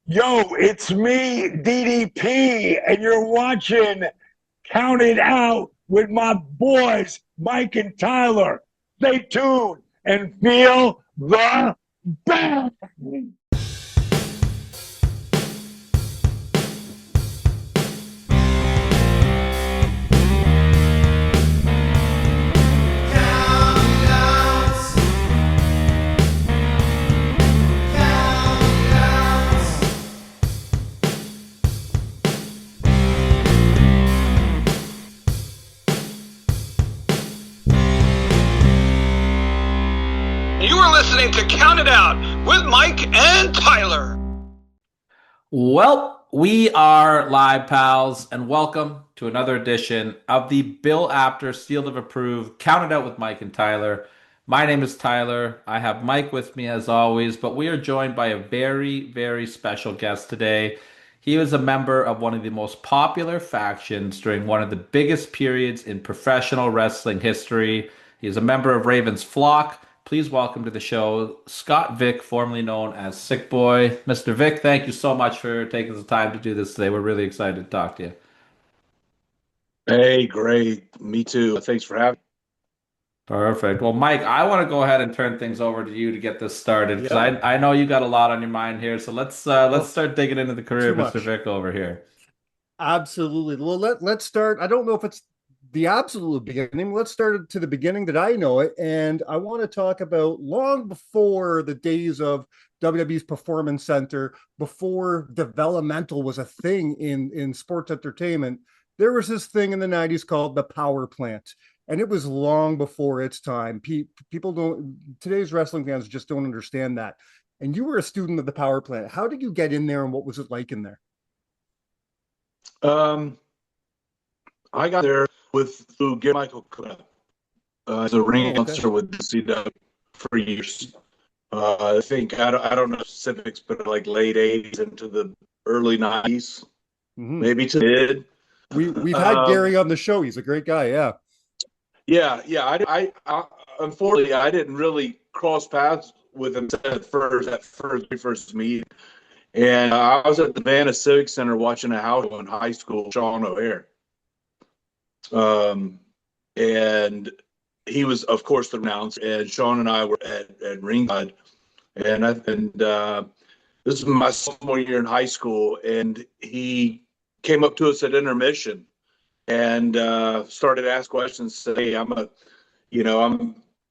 Yo, it's me, DDP, and you're watching Count It Out with my boys, Mike and Tyler. Stay tuned and feel the bang. You are listening to Count It Out with Mike and Tyler. Well, we are live, pals, and welcome to another edition of the Bill Apter Sealed of Approved Count It Out with Mike and Tyler. My name is Tyler. I have Mike with me as always, but we are joined by a very, very special guest today. He was a member of one of the most popular factions during one of the biggest periods in professional wrestling history. He is a member of Raven's Flock. Please welcome to the show, Scott Vick, formerly known as Sick Boy. Mr. Vick, thank you so much for taking the time to do this today. We're really excited to talk to you. Hey, great. Me too. Thanks for having me. Perfect. Well, Mike, I want to go ahead and turn things over to you to get this started because Yeah. I know you got a lot on your mind here. So let's start digging into the career Too of Mr. much. Vick over here. Absolutely. Well, let's start. I don't know if it's the absolute beginning. Let's start to the beginning that I know it. And I want to talk about long before the days of WWE's Performance Center, before developmental was a thing in sports entertainment. There was this thing in the 90s called the Powerplant. And it was long before its time. People don't, today's wrestling fans just don't understand that. And you were a student of the Powerplant. How did you get in there and what was it like in there? Um, I got there through Michael as a ring Oh, okay. announcer with WCW for years. I think I don't know specifics, but like late '80s into the early '90s, Mm-hmm. maybe to mid. We've had Gary on the show. He's a great guy. Yeah. Yeah. I unfortunately I didn't really cross paths with him at first meet, and I was at the Vanna Civic Center watching a house in high school, Sean O'Hare, and he was of course the announcer, and Sean and I were at ringside, and this is my sophomore year in high school, and he came up to us at intermission and started to ask questions. Say, hey, I'm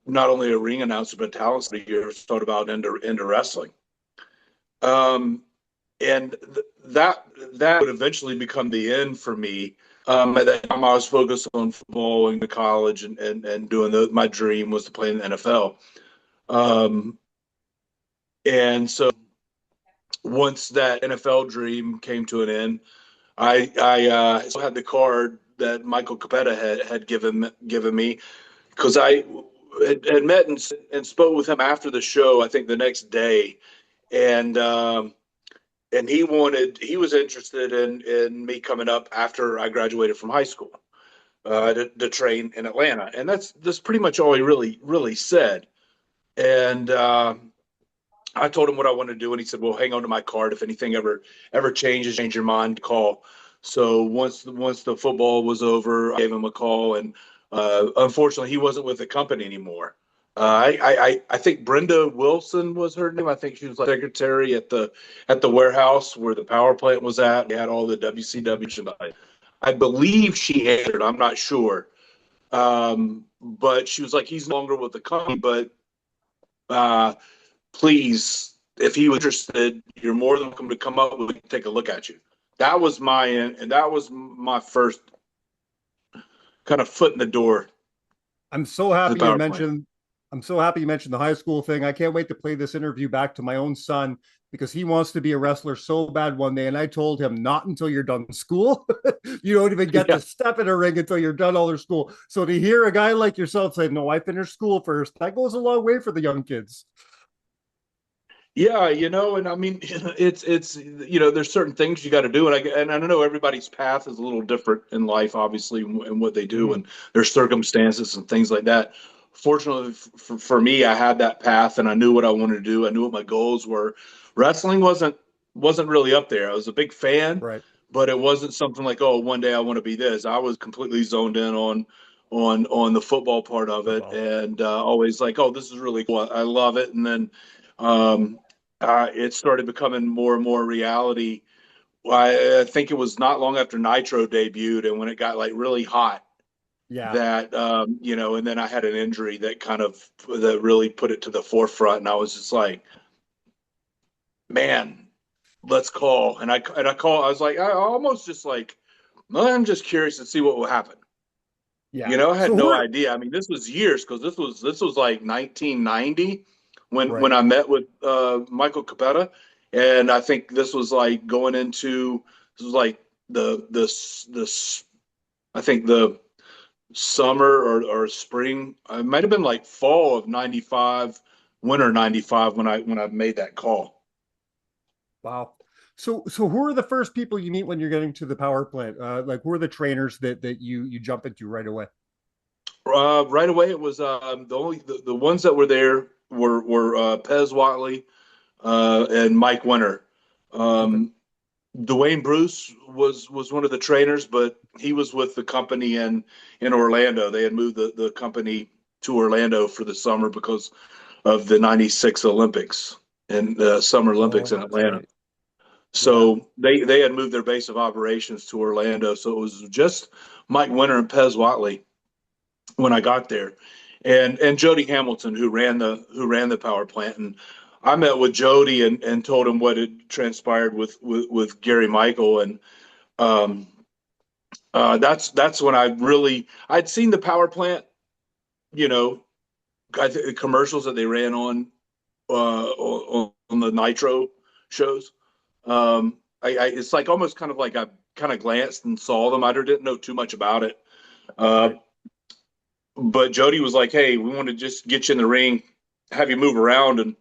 not only a ring announcer but talent year. Thought about into wrestling, and that would eventually become the end for me. At that time, I was focused on football and college, and doing my dream was to play in the NFL. Um, and so once that NFL dream came to an end, I still had the card that Michael Capetta had given me, because I had met and spoke with him after the show. I think the next day, and he was interested in me coming up after I graduated from high school, to train in Atlanta, and that's pretty much all he really said. And I told him what I wanted to do, and he said, "Well, hang on to my card. If anything ever change your mind, call." So once the football was over, I gave him a call, and unfortunately, he wasn't with the company anymore. I think Brenda Wilson was her name. I think she was like secretary at the warehouse where the power plant was at. They had all the WCW. I believe she answered. I'm not sure, but she was like, "He's no longer with the company, but please, if he was interested, you're more than welcome to come up. We can take a look at you." That was my first kind of foot in the door. I'm so happy The you power plant. mentioned I'm so happy you mentioned the high school thing. I can't wait to play this interview back to my own son because he wants to be a wrestler so bad one day. And I told him not until you're done school. You don't even get Yeah. to step in a ring until you're done all their school. So to hear a guy like yourself say, "No, I finished school first," that goes a long way for the young kids. Yeah, and I mean, it's there's certain things you got to do, and I know everybody's path is a little different in life, obviously, and what they do, Mhm. and their circumstances and things like that. Fortunately for me, I had that path, and I knew what I wanted to do. I knew what my goals were. Wrestling wasn't wasn't really up there. I was a big fan, Right. but it wasn't something like, oh, one day I want to be this. I was completely zoned in on the football part of it, Football. and always like, oh, this is really cool. I love it. And then um, it started becoming more and more reality. I think it was not long after Nitro debuted, and when it got like really hot, Yeah. that and then I had an injury that really put it to the forefront, and I was just like, man, let's call. And I call. I was like, I almost just like, well, I'm just curious to see what will happen. Yeah. I had So no who are idea. I mean, this was years because this was like 1990 when right. I met with Michael Capetta, and I think this was like going into this was like the I think the summer or spring. It might have been like fall of '95, winter '95 when I made that call. Wow. So who are the first people you meet when you're getting to the power plant? Like who are the trainers that you jump into right away? Right away, it was the ones that were there were Pez Watley and Mike Winter. Okay. Um, Dwayne Bruce was one of the trainers, but he was with the company in Orlando. They had moved the company to Orlando for the summer because of the '96 Olympics and the Summer Oh, Olympics in that's Atlanta. right. Yeah. So they had moved their base of operations to Orlando. So it was just Mike Winter and Pez Watley when I got there, and Jody Hamilton who ran the power plant. And I met with Jody and told him what had transpired with Gary Michael. And um, that's when I'd seen the power plant, you know, the commercials that they ran on the Nitro shows. It's like almost kind of like I kind of glanced and saw them. I didn't know too much about it. Uh, Right. but Jody was like, "Hey, we want to just get you in the ring, have you move around," and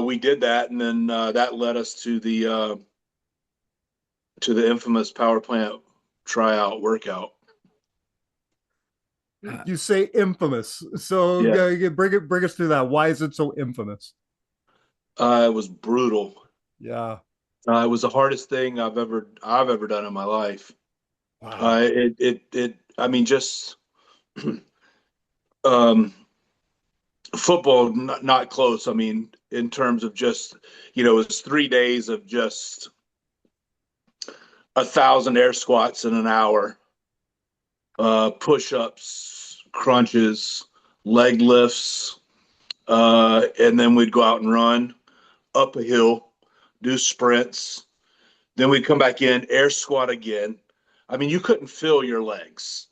we did that, and then that led us to the infamous power plant tryout workout. Uh, You say infamous. So Yeah, bring us through that. Why is it so infamous? it was brutal. Yeah. It was the hardest thing I've ever done in my life. Wow. I mean, just um, football, not close. I mean, in terms of just, it was 3 days of just 1,000 air squats in an hour, push-ups, crunches, leg lifts, and then we'd go out and run up a hill, do sprints. Then we'd come back in, air squat again. I mean, you couldn't feel your legs.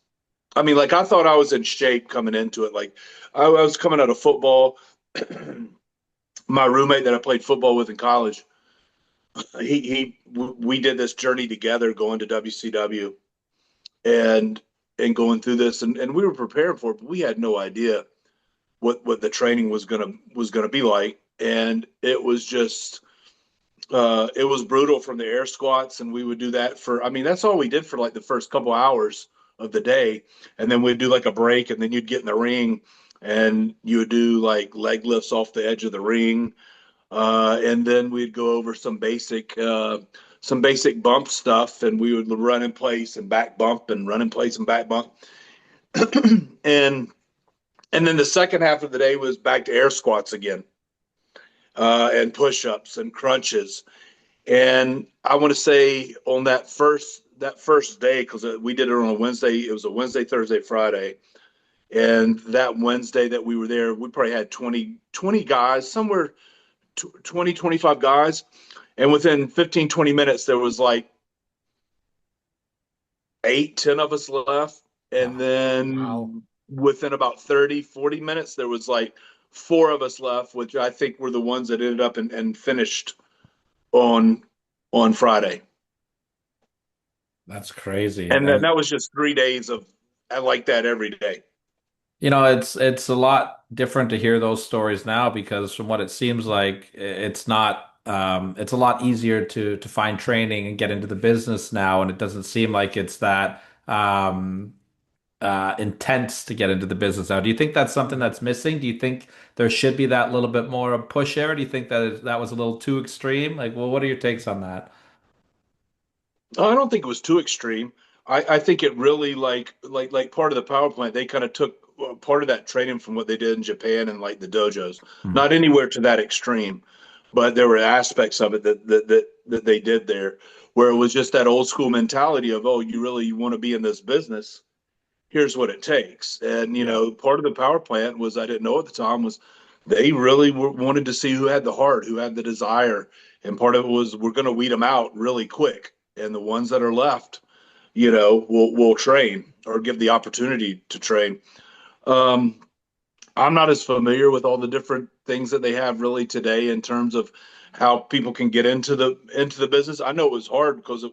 I mean, like I thought I was in shape coming into it. Like I was coming out of football. My roommate that I played football with in college, we did this journey together going to WCW and going through this, and we were preparing for it, but we had no idea what the training was gonna be like, and it was just it was brutal from the air squats, and we would do that for, I mean, that's all we did for like the first couple hours of the day, and then we'd do like a break, and then you'd get in the ring, and you would do like leg lifts off the edge of the ring, and then we'd go over some basic bump stuff, and we would run in place and back bump and run in place and back bump, and and then the second half of the day was back to air squats again, and push ups and crunches. And I want to say on that first day, because we did it on a Wednesday, it was a Wednesday, Thursday, Friday. And that Wednesday that we were there, we probably had 20 guys, somewhere 20, 25 guys. And within 15, 20 minutes, there was like 8, 10 of us left. And Wow. then within about 30, 40 minutes, there was like 4 of us left, which I think were the ones that ended up and finished on Friday. that's crazy. And then that was just 3 days of I like that every day. It's a lot different to hear those stories now because from what it seems like, it's not it's a lot easier to find training and get into the business now, and it doesn't seem like it's that intense to get into the business now. Do you think that's something that's missing? Do you think there should be that little bit more of push there? Do you think that that was a little too extreme? Like, well, what are your takes on that? I don't think it was too extreme. I think it really like part of the power plant. They kind of took part of that training from what they did in Japan and like the dojos. Hmm. Not anywhere to that extreme, but there were aspects of it that they did there where it was just that old school mentality of, oh, you really want to be in this business. Here's what it takes. And Yeah. part of the power plant was, I didn't know at the time, was they really wanted to see who had the heart, who had the desire, and part of it was we're going to weed them out really quick, and the ones that are left, we'll train or give the opportunity to train. Um, I'm not as familiar with all the different things that they have really today in terms of how people can get into the business. I know it was hard because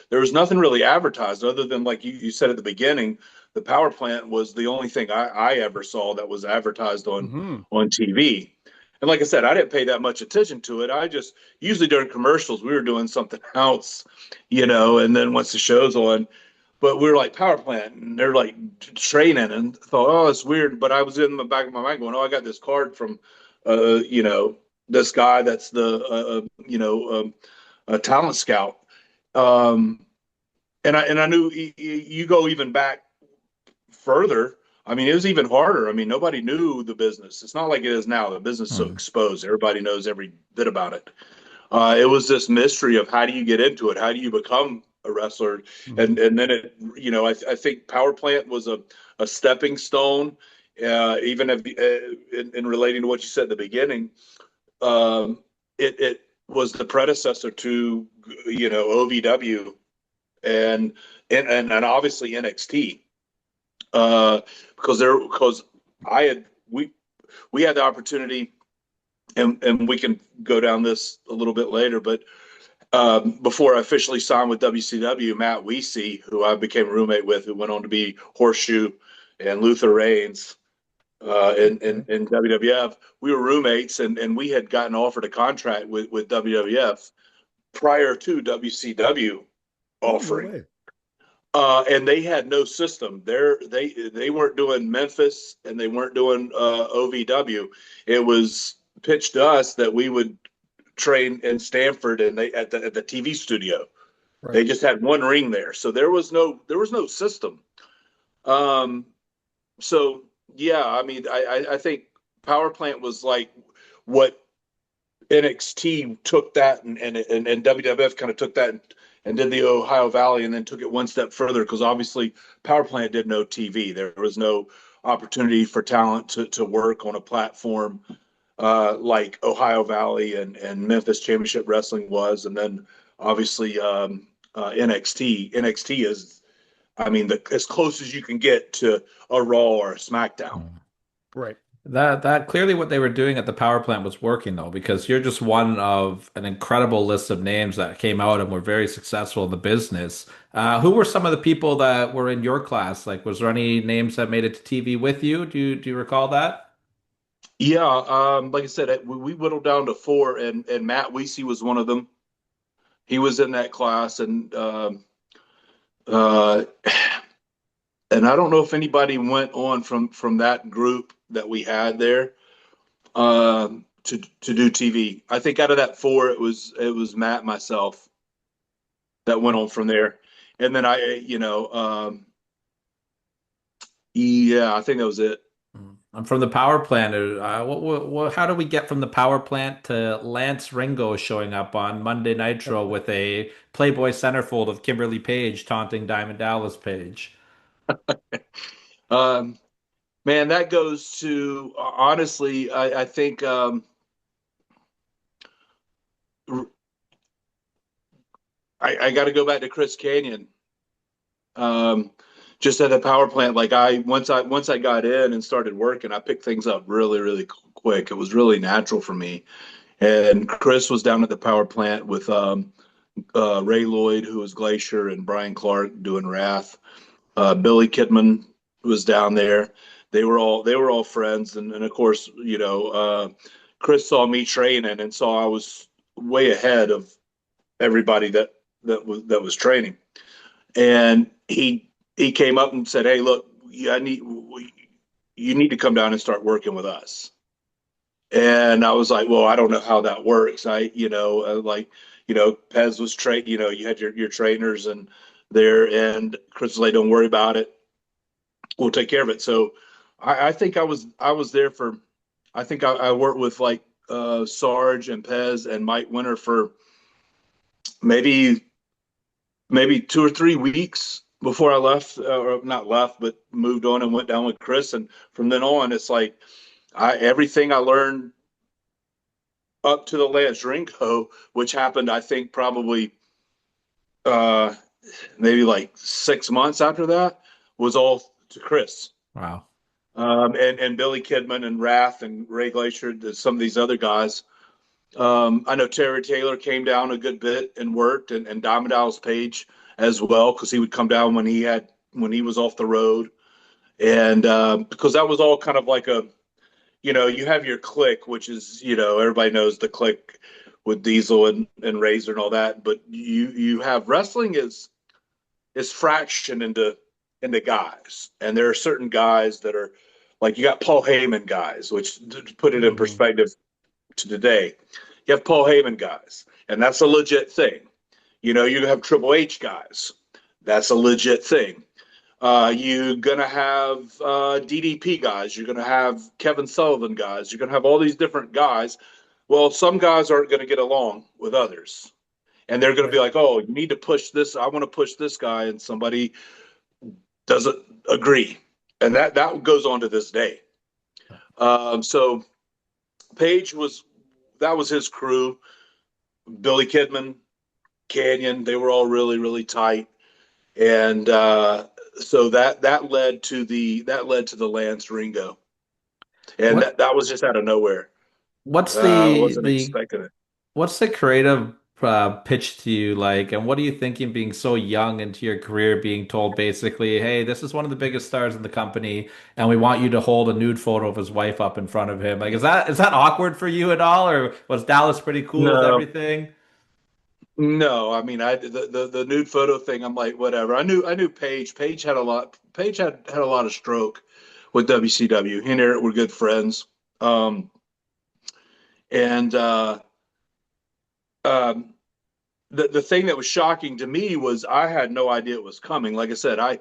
there was nothing really advertised other than like you said at the beginning, the power plant was the only thing I ever saw that was advertised Hmm. on TV. And like I said, I didn't pay that much attention to it. I just usually during commercials we were doing something else, and then once the show's on, but we were like power plant and they're like training and thought, oh, it's weird. But I was in the back of my mind going, oh, I got this card from, this guy that's the, a talent scout. Um, and I knew you go even back further. I mean, it was even harder. I mean, nobody knew the business. It's not like it is now. The business is so Hmm. exposed. Everybody knows every bit about it. It was this mystery of how do you get into it? How do you become a wrestler? Hmm. And then I think Power Plant was a stepping stone. Even if, in relating to what you said at the beginning, it was the predecessor to OVW and obviously NXT, because I had we had the opportunity, and we can go down this a little bit later, but before I officially signed with WCW, Matt Weesey, who I became a roommate with, who went on to be Horseshoe and Luther Reigns in WWF, we were roommates, and we had gotten offered a contract with WWF prior to WCW Oh, no offering. way. And they had no system. They weren't doing Memphis and they weren't doing OVW. It was pitched to us that we would train in Stanford and they at the TV studio. They Right. just had one ring there, so there was no system. Um, so yeah, I mean, I think Power Plant was like what NXT took that and WWF kind of took that and did the Ohio Valley and then took it one step further because obviously Power Plant did no TV. There was no opportunity for talent to work on a platform like Ohio Valley and Memphis Championship Wrestling was. And then obviously NXT. NXT is, I mean, as close as you can get to a Raw or a SmackDown. Right. That clearly what they were doing at the power plant was working though, because you're just one of an incredible list of names that came out and were very successful in the business. Who were some of the people that were in your class? Like, was there any names that made it to TV with you? Do you recall that? Yeah, like I said, we whittled down to four, and Matt Weesey was one of them. He was in that class, uh, and I don't know if anybody went on from that group that we had there to do TV. I think out of that four, it was Matt, myself that went on from there, and then yeah, I think that was it. I'm from the power plant. How do we get from the power plant to Lance Ringo showing up on Monday Nitro with a Playboy centerfold of Kimberly Page taunting Diamond Dallas Page? Um, Man, that goes to honestly, I think I got to go back to Chris Kanyon. Um, just at the power plant, like once I got in and started working, I picked things up really really quick. It was really natural for me. And Chris was down at the power plant with Ray Lloyd, who was Glacier, and Brian Clark doing Wrath. Billy Kidman was down there. They were all friends, and of course, Chris saw me training and saw I was way ahead of everybody that was training, and he came up and said, "Hey, look, yeah, you need to come down and start working with us. And I was like, well, I don't know how that works. Pez was you had your trainers and there, and Chris was like, don't worry about it. We'll take care of it. So I think I was there for, I think I worked with like Sarge and Pez and Mike Winter for maybe 2 or 3 weeks before I left, or not left, but moved on and went down with Chris. And from then on, it's like everything I learned up to the Lance Ringo, which happened, I think, probably maybe like 6 months after that, was all to Chris. Wow. And Billy Kidman and Wrath and Ray Glacier, some of these other guys. I know Terry Taylor came down a good bit and worked, and Diamond Dallas Page as well, because he would come down when he was off the road, and because that was all kind of like you have your clique, which is everybody knows the clique with Diesel and Razor and all that, but you have wrestling is fractioned into guys, and there are certain guys that are like, you got Paul Heyman guys, which, to put it in perspective to today, you have Paul Heyman guys, and that's a legit thing. You have Triple H guys, that's a legit thing. You're gonna have DDP guys, you're gonna have Kevin Sullivan guys, you're gonna have all these different guys. Well, some guys aren't going to get along with others, and they're going to be like, oh, you need to push this, I want to push this guy, and somebody doesn't agree, and that goes on to this day. So Page that was his crew. Billy Kidman, Kanyon, they were all really, really tight, and so that led to the Lance Ringo, and that was just out of nowhere. What's I wasn't expecting it. What's the creative pitch to you like, and what are you thinking being so young into your career, being told basically, hey, this is one of the biggest stars in the company, and we want you to hold a nude photo of his wife up in front of him? Like, is that awkward for you at all, or was Dallas pretty cool with No, everything? no. I mean, the nude photo thing, I'm like, whatever. I knew Paige. Paige had a lot. Paige had a lot of stroke with WCW. He and Eric were good friends. And the thing that was shocking to me was I had no idea it was coming. Like I said, I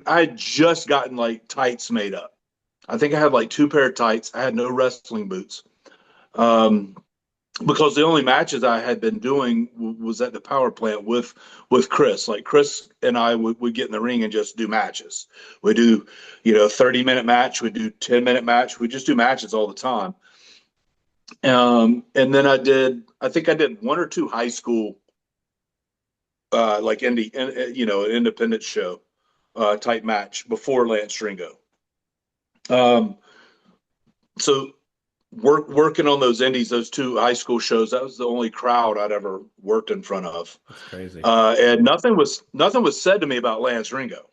had just gotten like tights made up. I think I had like 2 pair of tights. I had no wrestling boots. Because the only matches I had been doing was at the Powerplant with Chris. Like, Chris and I would get in the ring and just do matches. We do, 30-minute match. We do 10-minute match. We just do matches all the time. And then I think I did 1 or 2 high school, like independent show, type match before Lance Ringo. So working on those indies, those 2 high school shows, that was the only crowd I'd ever worked in front of. That's crazy. And nothing was said to me about Lance Ringo,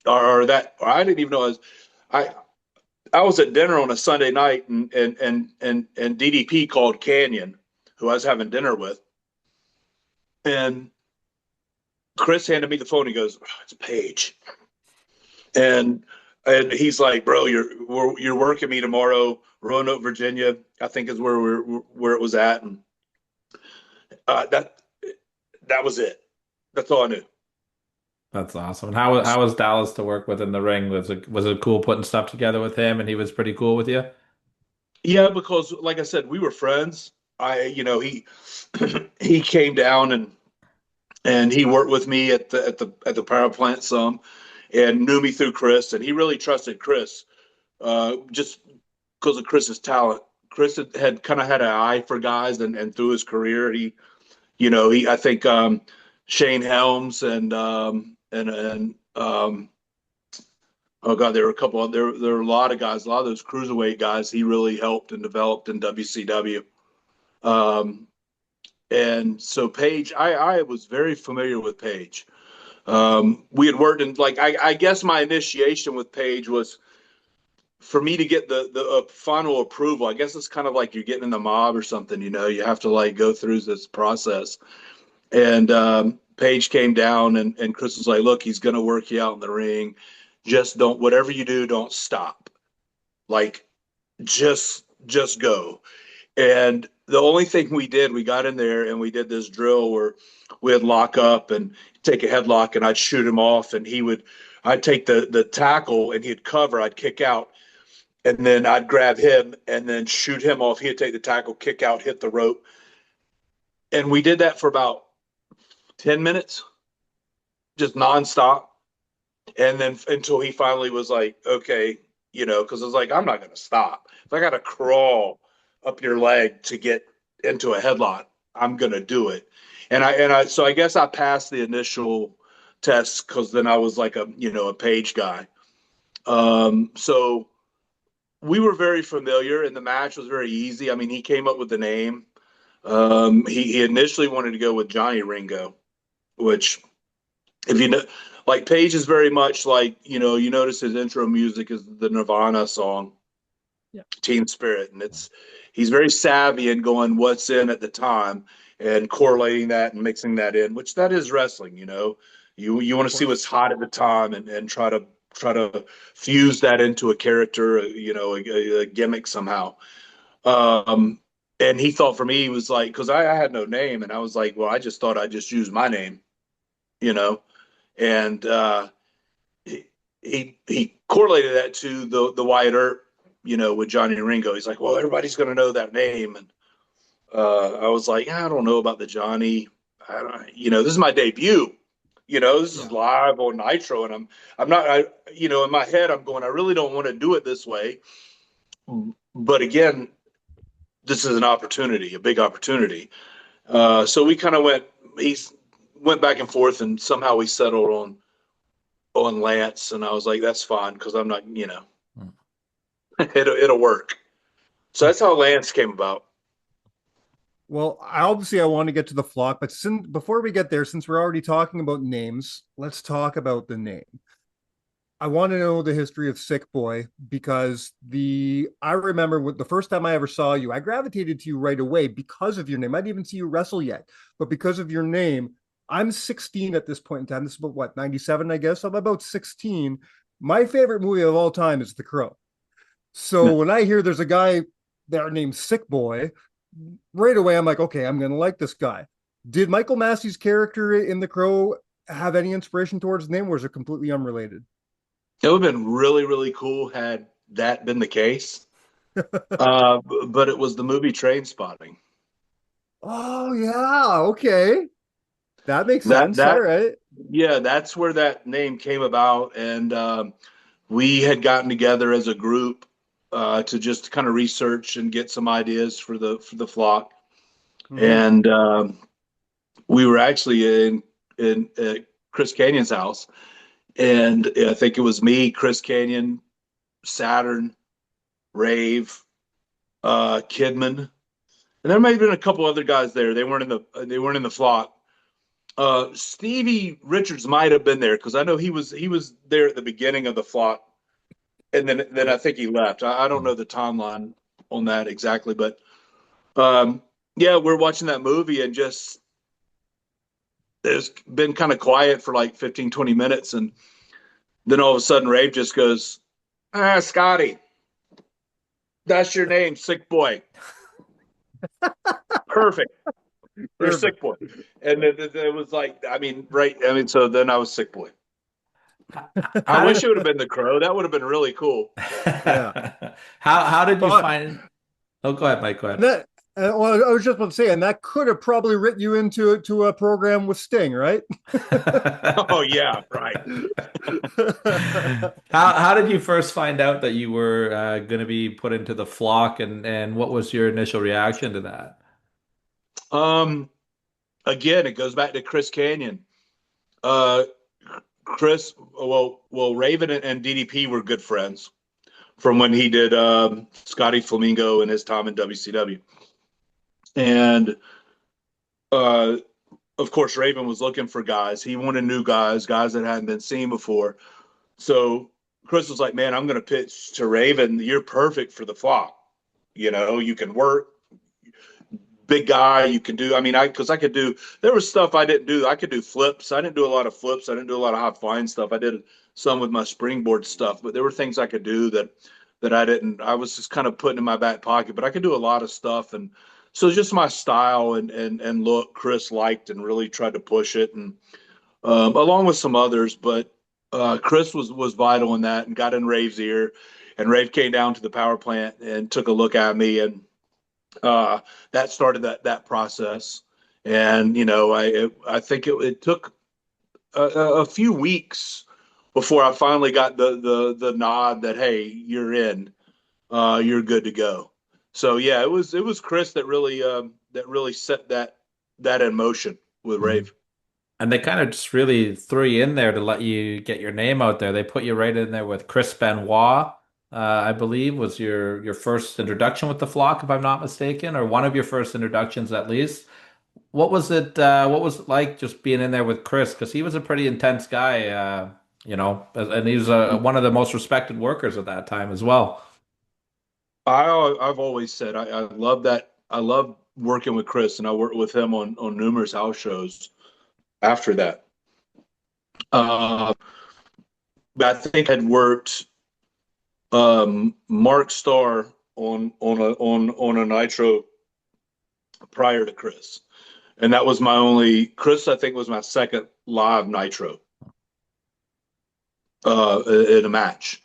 or I didn't even know. I was at dinner on a Sunday night, and DDP called Kanyon, who I was having dinner with, and Chris handed me the phone. He goes, oh, "It's Paige," and he's like, "Bro, you're working me tomorrow, Roanoke, Virginia, I think is where it was at," and that was it. That's all I knew. That's awesome. And how was Dallas to work with in the ring? Was it cool putting stuff together with him, and he was pretty cool with you? Yeah, because like I said, we were friends. He he came down and he worked with me at the power plant some, and knew me through Chris, and he really trusted Chris, just because of Chris's talent. Chris had kind of had an eye for guys, and through his career, I think Shane Helms and oh God, there were a lot of guys, a lot of those cruiserweight guys he really helped and developed in WCW. And so Paige, I was very familiar with Paige. We had worked in, like, I guess my initiation with Paige was for me to get the final approval. I guess it's kind of like you're getting in the mob or something, you have to like go through this process. And Paige came down, and Chris was like, look, he's going to work you out in the ring. just don't, whatever you do, don't stop. Like, just go. And the only thing we did, we got in there and we did this drill where we'd lock up and take a headlock, and I'd shoot him off, and I'd take the tackle and he'd cover, I'd kick out, and then I'd grab him and then shoot him off. He'd take the tackle, kick out, hit the rope. And we did that for about 10 minutes, just nonstop. And then until he finally was like, okay, because I was like, I'm not going to stop. If I got to crawl up your leg to get into a headlock, I'm going to do it. So I guess I passed the initial test, because then I was like a page guy. So we were very familiar, and the match was very easy. I mean, he came up with the name. He initially wanted to go with Johnny Ringo, which, if you know, like, Page is very much like, you notice his intro music is the Nirvana song, Teen Spirit. And he's very savvy in going what's in at the time and correlating that and mixing that in, which that is wrestling. You want to see what's hot at the time and try to fuse that into a character, a gimmick somehow. And he thought, for me, he was like, because I had no name, and I was like, well, I just thought I'd just use my name, and he correlated that to the Wyatt Earp, with Johnny Ringo. He's like, well, everybody's going to know that name. And I was like, I don't know about the Johnny. This is my debut. This is live on Nitro, and I'm not, in my head, I'm going, I really don't want to do it this way. But again, this is an opportunity, a big opportunity. So we kind of went back and forth, and somehow we settled on Lance. And I was like, that's fine, because I'm not, it'll work. So that's how Lance came about. Well, obviously I want to get to the flock, but before we get there, since we're already talking about names, let's talk about the name. I want to know the history of Sick Boy, because I remember the first time I ever saw you, I gravitated to you right away because of your name. I didn't even see you wrestle yet, but because of your name. I'm 16 at this point in time. This is about what, 97, I guess. I'm about 16. My favorite movie of all time is The Crow. So when I hear there's a guy there named Sick Boy, right away I'm like, okay, I'm going to like this guy. Did Michael Massey's character in The Crow have any inspiration towards the name, or is it completely unrelated? It would have been really, really cool had that been the case. But it was the movie Trainspotting. Oh, yeah. Okay. That makes sense. All right. Yeah, that's where that name came about. And we had gotten together as a group to just kind of research and get some ideas for the flock. Mm-hmm. And we were actually in Chris Canyon's house. And I think it was me, Chris Kanyon, Saturn, Rave, Kidman, and there might have been a couple other guys there. They weren't in the flock. Stevie Richards might have been there, because I know he was there at the beginning of the flock, and then I think he left. I don't know the timeline on that exactly, but we're watching that movie, and just it's been kind of quiet for like 15, 20 minutes. And then all of a sudden Rave just goes, Scotty, that's your name, Sick Boy. Perfect. You're Sick Boy. And it was like, so then I was Sick Boy. I wish it would have been The Crow. That would have been really cool. Yeah. How did you find? Oh, go ahead, Mike. Go ahead. Well, I was just about to say, and that could have probably written you into a program with Sting, right? Oh yeah, right. How did you first find out that you were going to be put into the flock, and what was your initial reaction to that? Again, it goes back to Chris Kanyon. Chris, Raven and DDP were good friends from when he did Scotty Flamingo and his time in WCW. And of course, Raven was looking for guys. He wanted new guys that hadn't been seen before. So Chris was like, man, I'm going to pitch to Raven. You're perfect for the flock. You can work. Big guy, you can do. There was stuff I didn't do. I could do flips. I didn't do a lot of flips. I didn't do a lot of high flying stuff. I did some with my springboard stuff, but there were things I could do that I was just kind of putting in my back pocket, but I could do a lot of stuff. And so just my style and look, Chris liked and really tried to push it, and along with some others, but Chris was vital in that and got in Rave's ear, and Rave came down to the power plant and took a look at me, and that started that process. And I think it took a few weeks before I finally got the nod that, hey, you're in, you're good to go. So yeah, it was Chris that really set that in motion with Rave. And they kind of just really threw you in there to let you get your name out there. They put you right in there with Chris Benoit, I believe, was your first introduction with the flock, if I'm not mistaken, or one of your first introductions at least. What was it? What was it like just being in there with Chris? Because he was a pretty intense guy, and he was one of the most respected workers at that time as well. I've always said I love that. I love working with Chris, and I worked with him on numerous house shows after that. Uh, I think I'd worked Mark Starr on a Nitro prior to Chris, and that was my only. Chris, I think, was my second live Nitro in a match.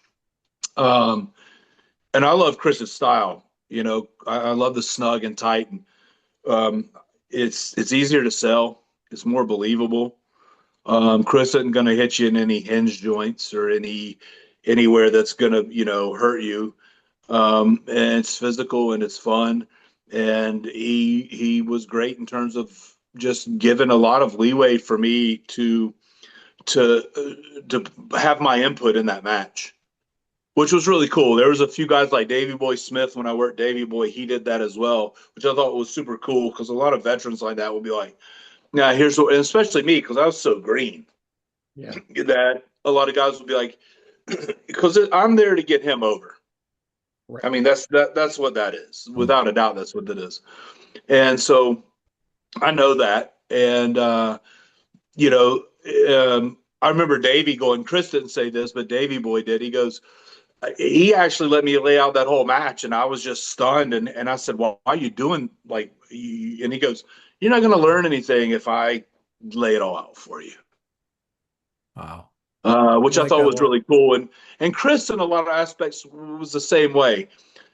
And I love Chris's style. I love the snug and tight, and it's easier to sell. It's more believable. Chris isn't going to hit you in any hinge joints or anywhere that's going to hurt you. And it's physical and it's fun. And he was great in terms of just giving a lot of leeway for me to have my input in that match, which was really cool. There was a few guys like Davey Boy Smith when I worked Davey Boy. He did that as well, which I thought was super cool because a lot of veterans like that would be like, "Now here's what," and especially me because I was so green. Yeah. That a lot of guys would be like, because I'm there to get him over. Right. I mean, that's what that is. Without a doubt, that's what that is. And so I know that. And, I remember Davey going, Chris didn't say this, but Davey Boy did. He goes, he actually let me lay out that whole match, and I was just stunned. And I said, well, why are you doing and he goes, you're not going to learn anything if I lay it all out for you. Wow. Which I thought was really cool. And Chris, in a lot of aspects, was the same way.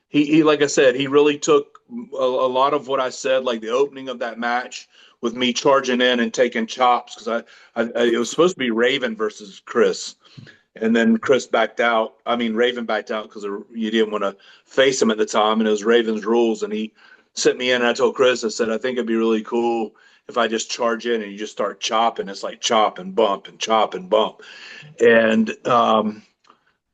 He like I said, he really took a lot of what I said, like the opening of that match with me charging in and taking chops, because it was supposed to be Raven versus Chris. And then Chris backed out. I mean, Raven backed out because you didn't want to face him at the time, and it was Raven's rules. And he sent me in, and I told Chris, I said, I think it'd be really cool if I just charge in and you just start chopping. It's like chop and bump and chop and bump. And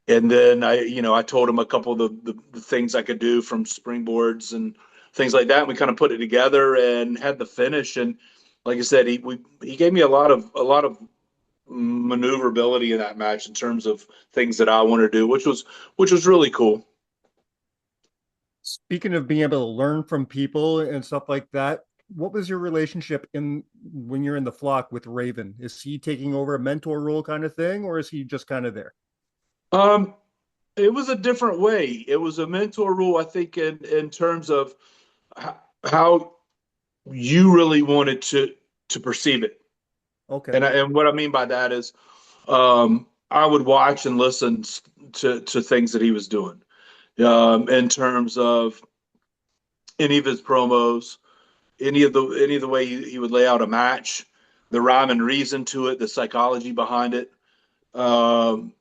then I told him a couple of the things I could do from springboards and things like that. And we kind of put it together and had the finish. And like I said, he gave me a lot of maneuverability in that match in terms of things that I want to do, which was really cool. Speaking of being able to learn from people and stuff like that, what was your relationship when you're in the flock with Raven? Is he taking over a mentor role kind of thing, or is he just kind of there? It was a different way. It was a mentor role, I think, in terms of how you really wanted to perceive it. Okay. And what I mean by that is, I would watch and listen to things that he was doing, in terms of any of his promos, any of the way he would lay out a match, the rhyme and reason to it, the psychology behind it, the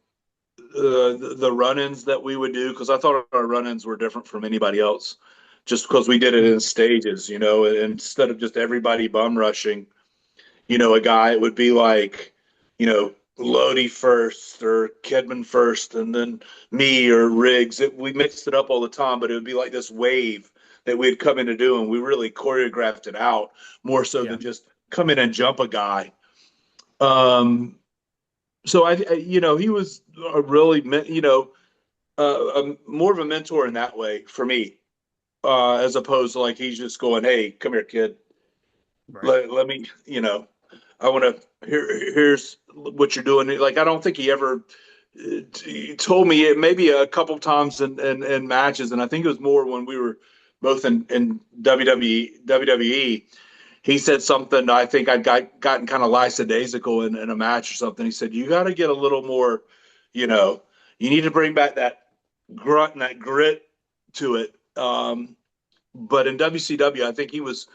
run-ins that we would do, because I thought our run-ins were different from anybody else, just because we did it in stages, and instead of just everybody bum rushing, a guy, it would be like, Lodi first or Kedman first, and then me or Riggs. We mixed it up all the time, but it would be like this wave that we'd come in to do, and we really choreographed it out more so than just come in and jump a guy. So he was a really, more of a mentor in that way for me, as opposed to like he's just going, "Hey, come here, kid. Right. Let me, I want to here's what you're doing." Like I don't think he ever he told me it maybe a couple times in matches, and I think it was more when we were both in WWE. He said something. I think I'd gotten kind of lackadaisical in a match or something. He said, "You got to get a little more, you know, you need to bring back that grunt and that grit to it." But in WCW, I think he was,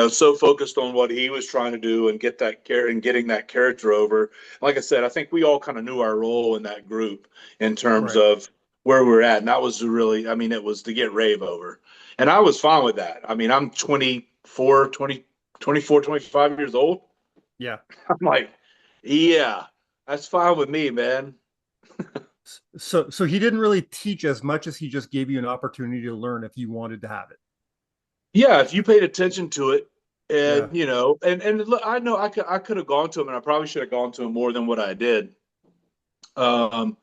so focused on what he was trying to do and getting that character over. Like I said, I think we all kind of knew our role in that group in terms Right. of where we're at. And that was really, I mean, it was to get Rave over. And I was fine with that. I mean, I'm 25 years old. Yeah. I'm like, yeah, that's fine with me, man. So he didn't really teach as much as he just gave you an opportunity to learn if you wanted to have it. Yeah, if you paid attention to it, Yeah. and and look, I know I could have gone to him, and I probably should have gone to him more than what I did. Um,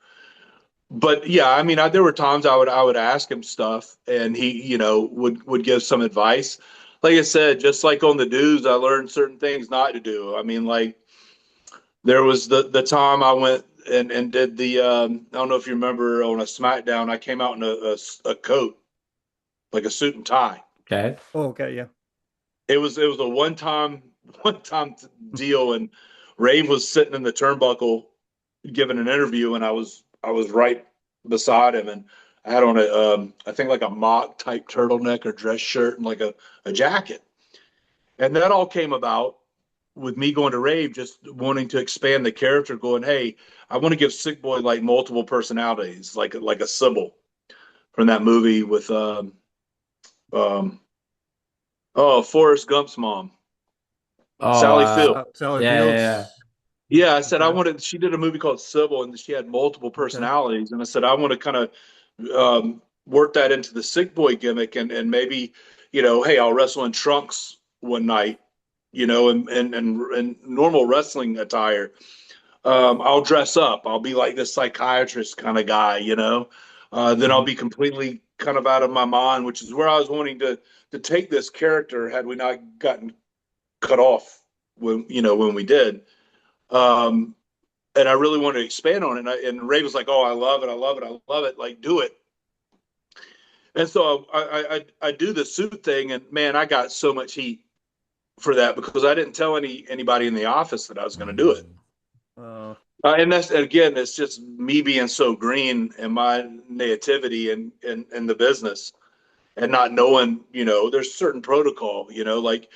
but yeah, I mean, there were times I would ask him stuff, and he, would give some advice. Like I said, just like on the dues, I learned certain things not to do. I mean, like there was the time I went and did the I don't know if you remember on a SmackDown, I came out in a coat, like a suit and tie. Okay. Oh, okay. Yeah. It was a one time deal, and Rave was sitting in the turnbuckle giving an interview, and I was right beside him, and I had on I think like a mock type turtleneck or dress shirt and like a jacket, and that all came about with me going to Rave, just wanting to expand the character, going, hey, I want to give Sick Boy like multiple personalities, like a Sybil from that movie with um oh, Forrest Gump's mom, Oh, Sally Field. Sally yeah, yeah, yeah. Fields. Yeah, I said I Okay. wanted. She did a movie called Sybil, and she had multiple Okay. personalities. And I said I want to kind of work that into the Sick Boy gimmick, and maybe, hey, I'll wrestle in trunks one night, and normal wrestling attire. I'll dress up. I'll be like this psychiatrist kind of guy, Then I'll Mhm. be completely kind of out of my mind, which is where I was wanting to take this character had we not gotten cut off when we did. Um, and I really wanted to expand on it. And Ray was like, "Oh, I love it, I love it, I love it. Like, do it." And so I do the suit thing, and man, I got so much heat for that because I didn't tell anybody in the office that I was going to do it. Uh, And that's, again, it's just me being so green and my nativity and the business, and not knowing, there's certain protocol, like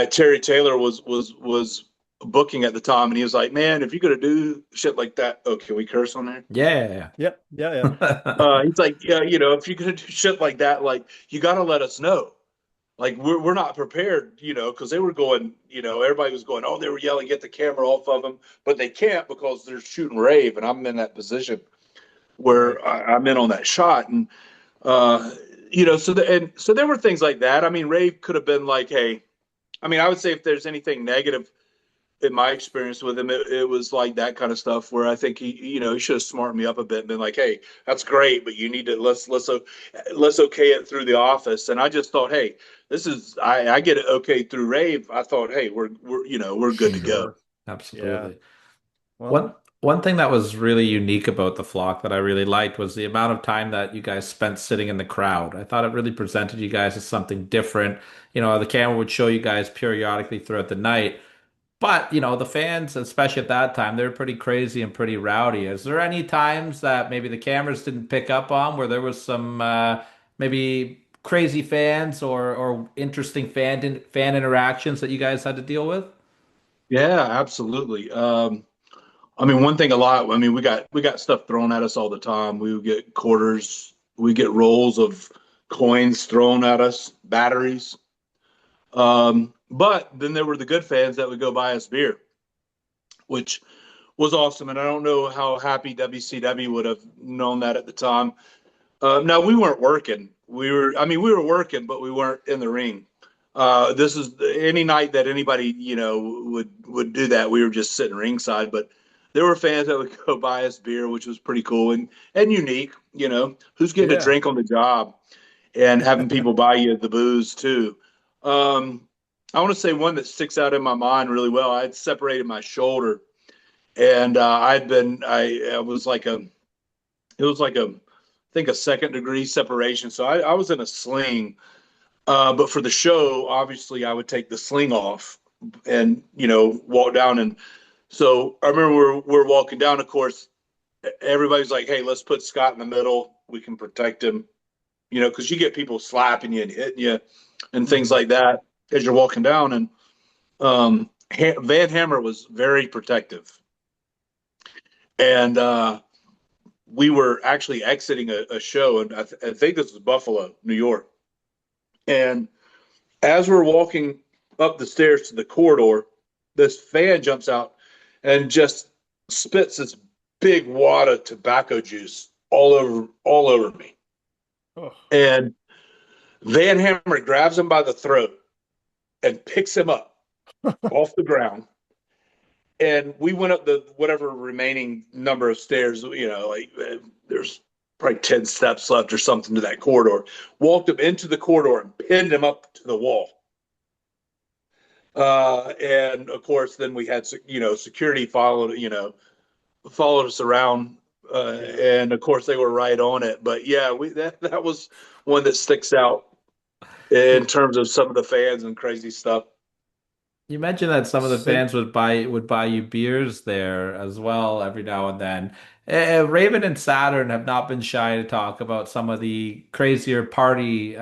Terry Taylor was booking at the time, and he was like, "Man, if you're gonna do shit like that, oh, can we curse on there?" Yeah. yep. Yeah. Yeah. He's like, "Yeah, if you're gonna do shit like that, like you got to let us know. Like we're not prepared, because they were going, everybody was going, oh, they were yelling, get the camera off of them, but they can't because they're shooting Rave, and I'm in that position Right. where I'm in on that shot, and uh, so there were things like that. I mean, Rave could have been like, hey, I mean, I would say if there's anything negative in my experience with him, it was like that kind of stuff where I think he should have smartened me up a bit and been like, hey, that's great, but you need to let's okay it through the office. And I just thought, hey, I get it okay through Rave. I thought, hey, we're good to go. Sure. Yeah. Absolutely. Well, One thing that was really unique about the flock that I really liked was the amount of time that you guys spent sitting in the crowd. I thought it really presented you guys as something different. The camera would show you guys periodically throughout the night, but the fans, especially at that time, they were pretty crazy and pretty rowdy. Is there any times that maybe the cameras didn't pick up on where there was some maybe crazy fans or interesting fan interactions that you guys had to deal with? Yeah, absolutely. I mean, one thing a lot. I mean, we got stuff thrown at us all the time. We would get quarters. We get rolls of coins thrown at us, batteries. But then there were the good fans that would go buy us beer, which was awesome. And I don't know how happy WCW would have known that at the time. Now we weren't working. We were working, but we weren't in the ring. This is any night that anybody, would do that. We were just sitting ringside, but there were fans that would go buy us beer, which was pretty cool and unique. Who's getting a yeah. drink on the job and having people buy you the booze too. I want to say one that sticks out in my mind really well. I had separated my shoulder, and I was like it was like I think a second degree separation. So I was in a sling. But for the show, obviously, I would take the sling off and walk down. And so I remember we're walking down. Of course, everybody's like, "Hey, let's put Scott in the middle. We can protect him." Because you get people slapping you and hitting you and things like that as you're walking down. And Van Hammer was very protective, and we were actually exiting a show, and I think this was Buffalo, New York. And as we're walking up the stairs to the corridor, this fan jumps out and just spits this big wad of tobacco juice all over me. Oh. And Van Hammer grabs him by the throat and picks him up off the ground. And we went up the whatever remaining number of stairs, like there's probably 10 steps left or something to that corridor. Walked him into the corridor and pinned him up to the wall. And of course, then we had security followed us around, and of course they were right on it. But yeah, that was one that sticks out in terms of some of the fans and crazy stuff. You mentioned that some of the So, fans would buy you beers there as well every now and then. Raven and Saturn have not been shy to talk about some of the crazier party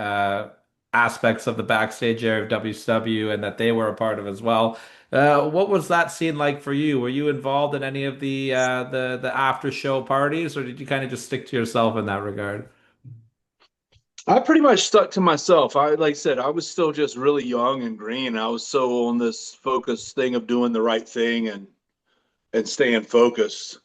aspects of the backstage area of WCW and that they were a part of as well. What was that scene like for you? Were you involved in any of the after show parties, or did you kind of just stick to yourself in that regard? I pretty much stuck to myself. Like I said, I was still just really young and green. I was so on this focused thing of doing the right thing and staying focused.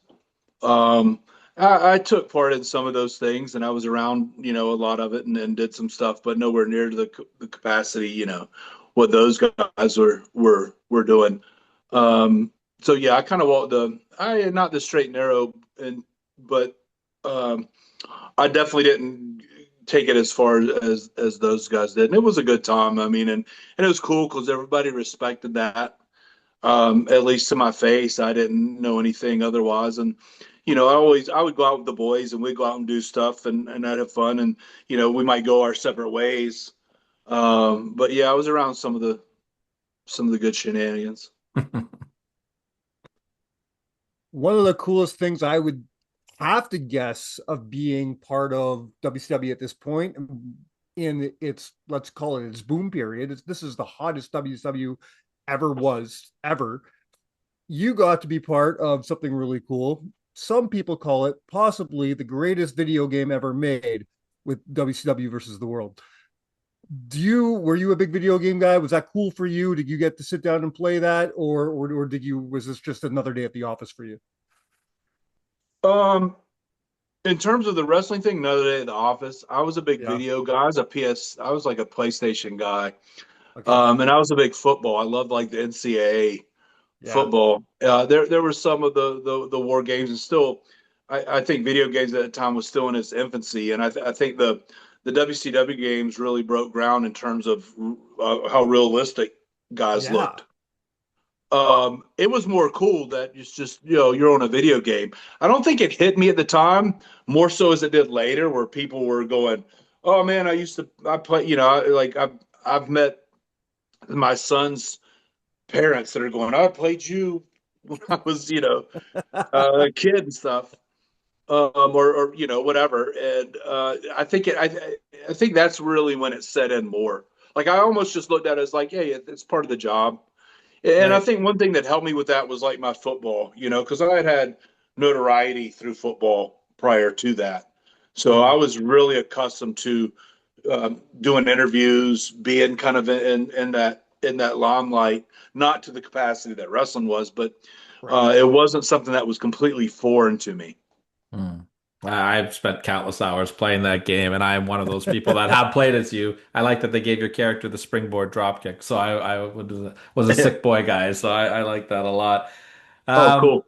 Um, I took part in some of those things, and I was around, a lot of it, and did some stuff, but nowhere near to the capacity, what those guys were doing. So yeah, I kind of walked I not the straight and narrow, but um, I definitely didn't take it as far as those guys did, and it was a good time. I mean, and it was cool because everybody respected that. At least to my face, I didn't know anything otherwise, and I would go out with the boys, and we'd go out and do stuff, and I'd have fun, and we might go our separate ways. But yeah, I was around some of the good shenanigans. one of the coolest things I would have to guess of being part of WCW at this point in its, let's call it its boom period. This is the hottest WCW ever was ever. You got to be part of something really cool. Some people call it possibly the greatest video game ever made with WCW versus the world. Were you a big video game guy? Was that cool for you? Did you get to sit down and play that, or was this just another day at the office for you? Um, in terms of the wrestling thing, another day at the office. I was a big Yeah. video guy. I was like a PlayStation guy. Okay. And I was a big football. I loved like the NCAA Yeah. football. There were some of the war games, and still, I think video games at the time was still in its infancy, and I think the WCW games really broke ground in terms of how realistic guys Yeah. looked. It was more cool that it's just you're on a video game. I don't think it hit me at the time more so as it did later, where people were going, "Oh man, I play." I've met my son's parents that are going, "I played you when I was a kid and stuff." Or whatever, and I think that's really when it set in more. Like I almost just looked at it as like, hey, it's part of the job. And I Right. think one thing that helped me with that was like my football, because I had notoriety through football prior to that. So I Mhm. was really accustomed to doing interviews, being kind of in that limelight, not to the capacity that wrestling was, but Right. it wasn't something that was completely foreign to me. Hmm. I've spent countless hours playing that game, and I am one of those people that have played as you. I like that they gave your character the springboard dropkick, so I was a sick boy guy, so I like that a lot. Oh, Um, cool.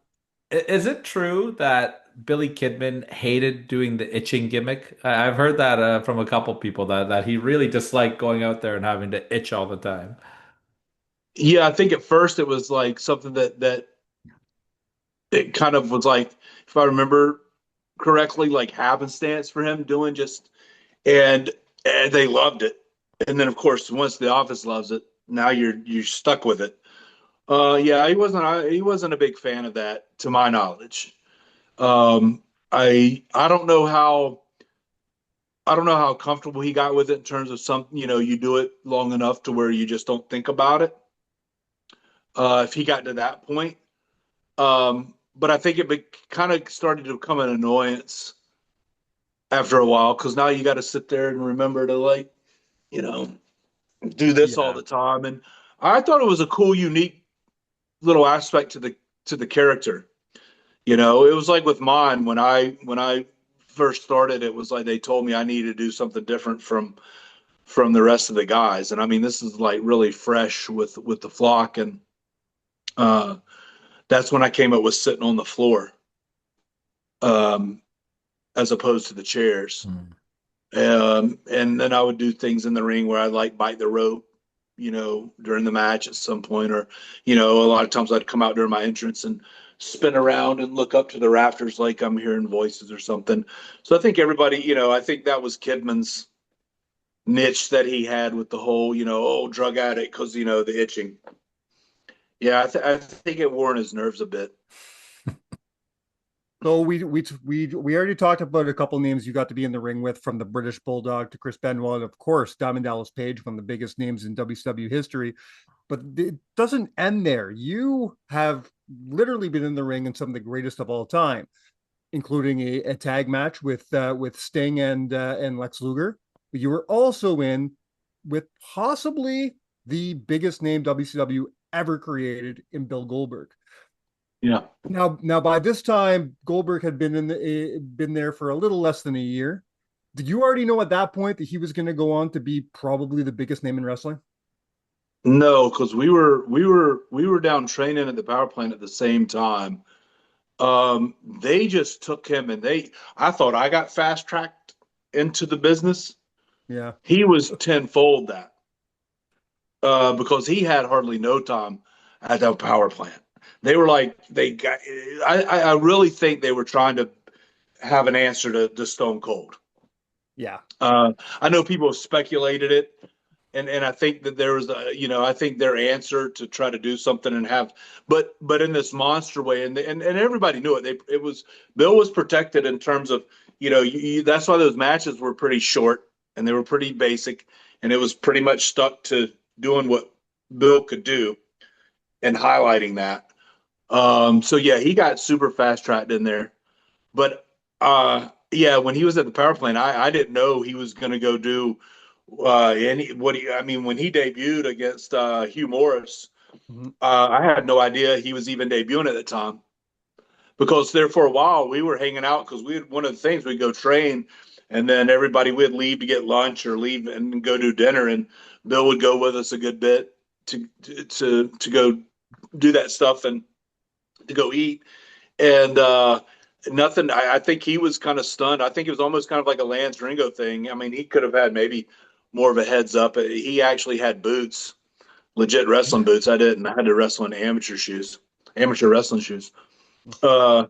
is it true that Billy Kidman hated doing the itching gimmick? I've heard that from a couple people that he really disliked going out there and having to itch all the time. Yeah, I think at first it was like something that it kind of was like, if I remember correctly, like happenstance for him doing just, and and they loved it. And then of course, once the office loves it, now you're stuck with it. Yeah, he wasn't a big fan of that, to my knowledge. I don't know how comfortable he got with it in terms of some, you do it long enough to where you just don't think about it. If he got to that point, but I think it kind of started to become an annoyance after a while because now you got to sit there and remember to like, you know, do this all Yeah. the time. And I thought it was a cool, unique little aspect to the character. It was like with mine when I first started, it was like they told me I needed to do something different from the rest of the guys. And I mean, this is like really fresh with the flock, and uh, that's when I came up with sitting on the floor, um, as opposed to the chairs. And then I would do things in the ring where I'd like bite the rope, during the match at some point, or, a lot of times I'd come out during my entrance and spin around and look up to the rafters like I'm hearing voices or something. So I think everybody, I think that was Kidman's niche that he had with the whole, oh, drug addict, because, the itching. Yeah, I think it wore on his nerves a bit. So we already talked about a couple names you got to be in the ring with, from the British Bulldog to Chris Benoit, and of course Diamond Dallas Page, one of the biggest names in WCW history. But it doesn't end there. You have literally been in the ring in some of the greatest of all time, including a tag match with Sting and Lex Luger. But you were also in with possibly the biggest name WCW ever created, in Bill Goldberg. Yeah. Now, by this time, Goldberg had been there for a little less than a year. Did you already know at that point that he was going to go on to be probably the biggest name in wrestling? No, because we were down training at the power plant at the same time. They just took him, and I thought I got fast tracked into the business. Yeah, He was tenfold that, because he had hardly no time at the power plant. They were like, I really think they were trying to have an answer to Stone Cold. yeah. I know people have speculated it, and I think that there was I think their answer to try to do something and have, but in this monster way, and everybody knew it. It was, Bill was protected in terms of, that's why those matches were pretty short and they were pretty basic, and it was pretty much stuck to doing what Bill could do and highlighting that. So yeah, he got super fast tracked in there, but yeah, when he was at the power plant, I didn't know he was going to go do I mean, when he debuted against Hugh Morris, Mhm. I had no idea he was even debuting at the time, because there for a while we were hanging out because one of the things, we'd go train, and then everybody would leave to get lunch or leave and go do dinner, and Bill would go with us a good bit to go do that stuff and to go eat. And nothing. I think he was kind of stunned. I think it was almost kind of like a Lance Ringo thing. I mean, he could have had maybe more of a heads up. He actually had boots, legit wrestling boots. I didn't. I had to wrestle in amateur wrestling shoes. Uh,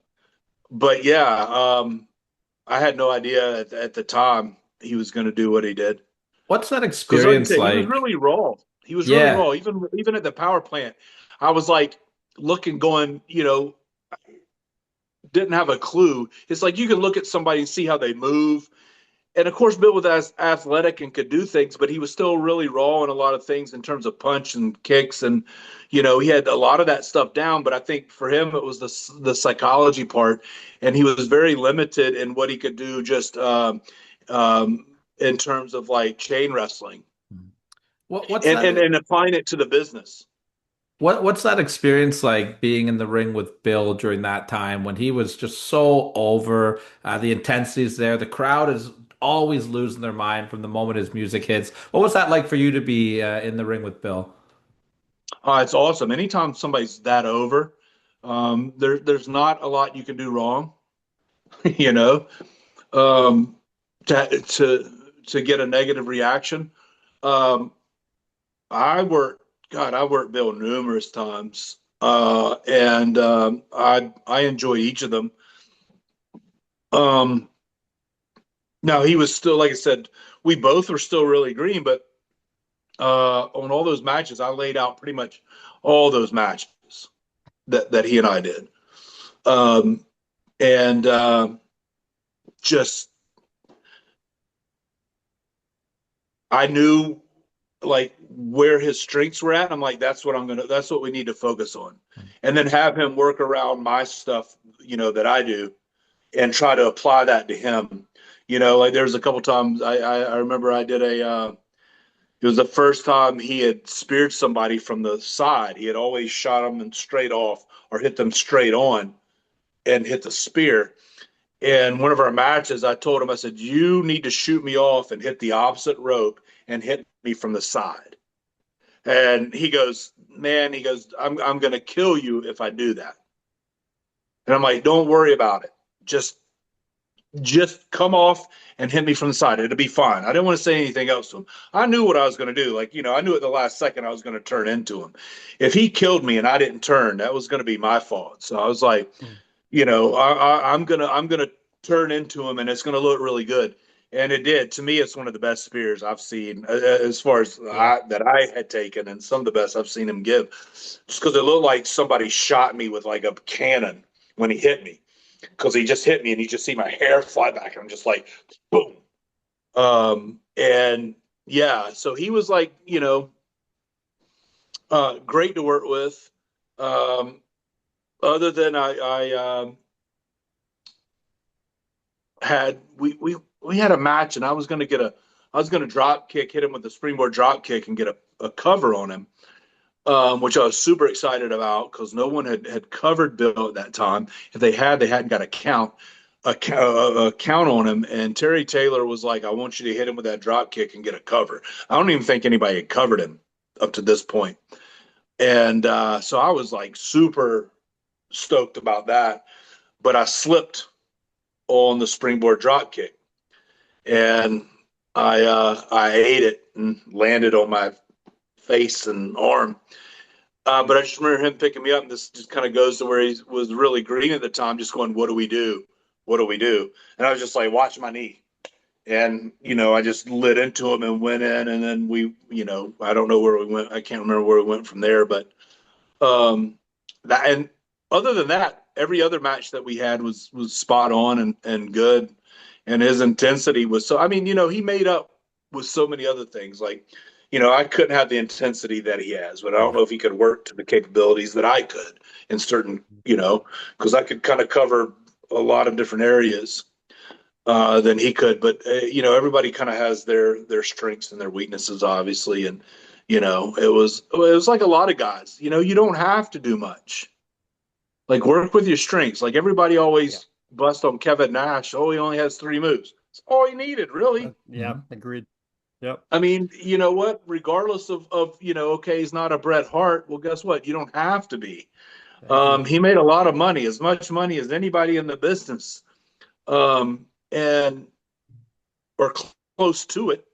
but yeah, I had no idea at the time he was going to do what he did. What's that Because like I experience said, he was like? really raw. He was really Yeah. raw. Even at the power plant, I was like looking, going, didn't have a clue. It's like you can look at somebody and see how they move. And of course, Bill was as athletic and could do things, but he was still really raw in a lot of things in terms of punch and kicks. And, he had a lot of that stuff down. But I think for him, it was the psychology part. And he was very limited in what he could do just in terms of like chain wrestling What's and, that? and applying it to the business. What's that experience like, being in the ring with Bill during that time when he was just so over? The intensity's there. The crowd is always losing their mind from the moment his music hits. What was that like for you to be in the ring with Bill? It's awesome. Anytime somebody's that over, there's not a lot you can do wrong, you know, um, to get a negative reaction. Um, I worked Bill numerous times. and I enjoy each of them. Now he was still, like I said, we both were still really green, but on all those matches, I laid out pretty much all those matches that he and I did, and just I knew like where his strengths were at. I'm like, that's what we need to focus on, and then have him work around my stuff, that I do, and try to apply that to him. Like there's a couple times I remember I did it was the first time he had speared somebody from the side. He had always shot them straight off or hit them straight on and hit the spear. And one of our matches, I told him, I said, you need to shoot me off and hit the opposite rope and hit me from the side. And he goes, man, I'm going to kill you if I do that. And I'm like, don't worry about it. Just come off and hit me from the side. It'll be fine. I didn't want to say anything else to him. I knew what I was going to do. Like, I knew at the last second I was going to turn into him. If he killed me and I didn't turn, that was going to be my fault. So I was like, I'm gonna turn into him, and it's gonna look really good. And it did. To me, it's one of the best spears I've seen, as far as that I had taken, and some of the best I've seen him give. Just because it looked like somebody shot me with like a cannon when he hit me. Because he just hit me and you just see my hair fly back and I'm just like, boom. And yeah, so he was like, great to work with. Other than I had we had a match and I was going to drop kick, hit him with the springboard drop kick and get a cover on him. Which I was super excited about because no one had covered Bill at that time. If they hadn't got a count on him. And Terry Taylor was like, I want you to hit him with that drop kick and get a cover. I don't even think anybody had covered him up to this point. And so I was like super stoked about that. But I slipped on the springboard drop kick. And I ate it and landed on my face and arm. But I just remember him picking me up, and this just kind of goes to where he was really green at the time, just going, what do we do? What do we do? And I was just like, watch my knee. And, I just lit into him and went in, and then we, I don't know where we went. I can't remember where we went from there, but and other than that, every other match that we had was spot on and good. And his intensity was he made up with so many other things. Like, I couldn't have the intensity that he has, but I don't know if he could work to the capabilities that I could in certain, because I could kind of cover a lot of different areas than he could. But, everybody kind of has their strengths and their weaknesses, obviously. And, it was like a lot of guys, you don't have to do much. Like, work with your strengths. Like, everybody always bust on Kevin Nash. Oh, he only has 3 moves. That's all he needed, really. Yeah, agreed. Yep. I mean, you know what? Regardless of okay, he's not a Bret Hart. Well, guess what? You don't have to be. He made a lot of money, as much money as anybody in the business, and or close to it.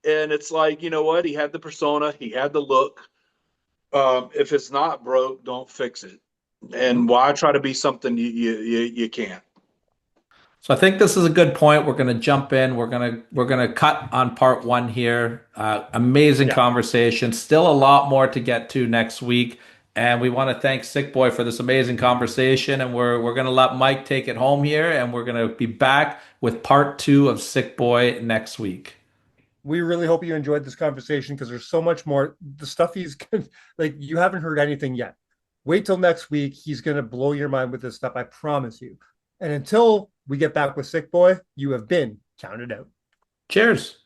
And it's like, you know what? He had the persona, he had the look. If it's not broke, don't fix it. And why try to be something you can't? So I think this is a good point. We're going to jump in. We're going to cut on part 1 here. Amazing conversation. Still a lot more to get to next week. And we want to thank Sick Boy for this amazing conversation. And we're going to let Mike take it home here. And we're going to be back with part 2 of Sick Boy next week. We really hope you enjoyed this conversation because there's so much more. The stuff he's like, you haven't heard anything yet. Wait till next week. He's going to blow your mind with this stuff. I promise you. And until we get back with Sick Boy, you have been counted out. Cheers.